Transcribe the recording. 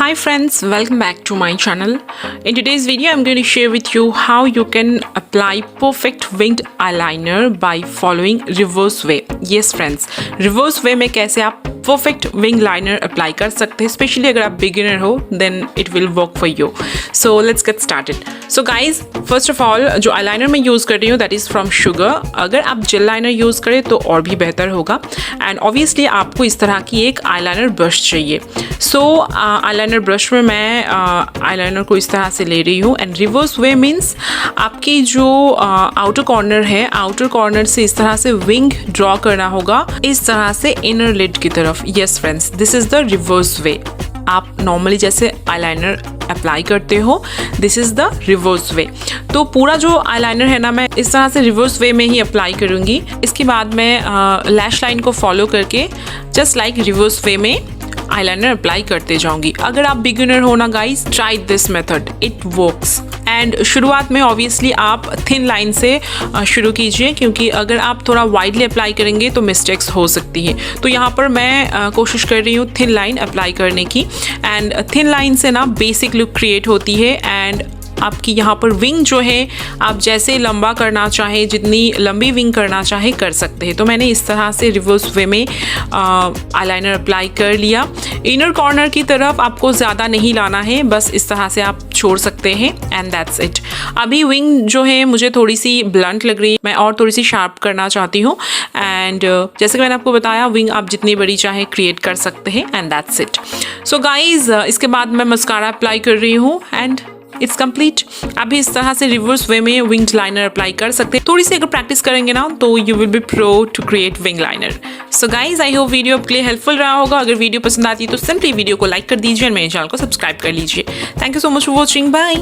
Hi friends, welcome back to my channel. In today's video, I'm going to share with you how you can apply perfect winged eyeliner by following reverse way. Yes friends, reverse way में कैसे आप perfect wing liner apply कर सकते हैं, specially अगर आप beginner हो then it will work for you. So let's get started. So guys, first of all जो आईलाइनर मैं यूज़ कर रही हूँ दैट इज़ फ्रॉम शुगर. अगर आप जेल लाइनर यूज़ करें तो और भी बेहतर होगा. एंड ऑब्वियसली आपको इस तरह की एक आईलाइनर ब्रश चाहिए. सो आईलाइनर ब्रश में मैं आईलाइनर को इस तरह से ले रही हूँ. एंड रिवर्स वे मीन्स आपकी जो आउटर कॉर्नर है, आउटर कॉर्नर से इस तरह से विंग ड्रॉ करना होगा, इस तरह से इनर लिड की तरफ. Yes friends, this is the reverse way. आप नॉर्मली जैसे आईलाइनर अप्लाई करते हो, this is the reverse way. तो पूरा जो आईलाइनर है ना, मैं इस तरह से रिवर्स वे में ही अप्लाई करूँगी. इसके बाद मैं लैश लाइन को फॉलो करके जस्ट लाइक रिवर्स वे में आईलाइनर अप्लाई करते जाऊंगी. अगर आप बिगिनर हो ना guys, try this method, it works. And शुरुआत में ऑब्वियसली आप थिन लाइन से शुरू कीजिए, क्योंकि अगर आप थोड़ा वाइडली अप्लाई करेंगे तो मिस्टेक्स हो सकती है. तो यहाँ पर मैं कोशिश कर रही हूँ थिन लाइन अप्लाई करने की. एंड थिन लाइन से ना बेसिक लुक क्रिएट होती है. एंड आपकी यहाँ पर विंग जो है, आप जैसे लंबा करना चाहे, जितनी लंबी विंग करना चाहे कर सकते हैं. तो मैंने इस तरह से रिवर्स वे में आईलाइनर अप्लाई कर लिया. इनर कॉर्नर की तरफ आपको ज़्यादा नहीं लाना है, बस इस तरह से आप छोड़ सकते हैं. And that's it. अभी विंग जो है मुझे थोड़ी सी ब्लंट लग रही है, मैं और थोड़ी सी शार्प करना चाहती हूँ. एंड जैसे कि मैंने आपको बताया, विंग आप जितनी बड़ी चाहे क्रिएट कर सकते हैं. And that's it. So guys, इसके बाद मैं मस्कारा अप्लाई कर रही हूँ एंड इट्स कंप्लीट. अभी इस तरह से रिवर्स वे में विंग लाइनर अप्लाई कर सकते हैं. थोड़ी सी अगर प्रैक्टिस करेंगे ना तो you will be pro to create wing liner. So guys, I hope video आपके लिए हेल्पफुल रहा होगा. अगर वीडियो पसंद आती है तो सिंपली वीडियो को लाइक कर दीजिए और मेरे चैनल को सब्सक्राइब कर लीजिए. Thank you so much for watching. Bye.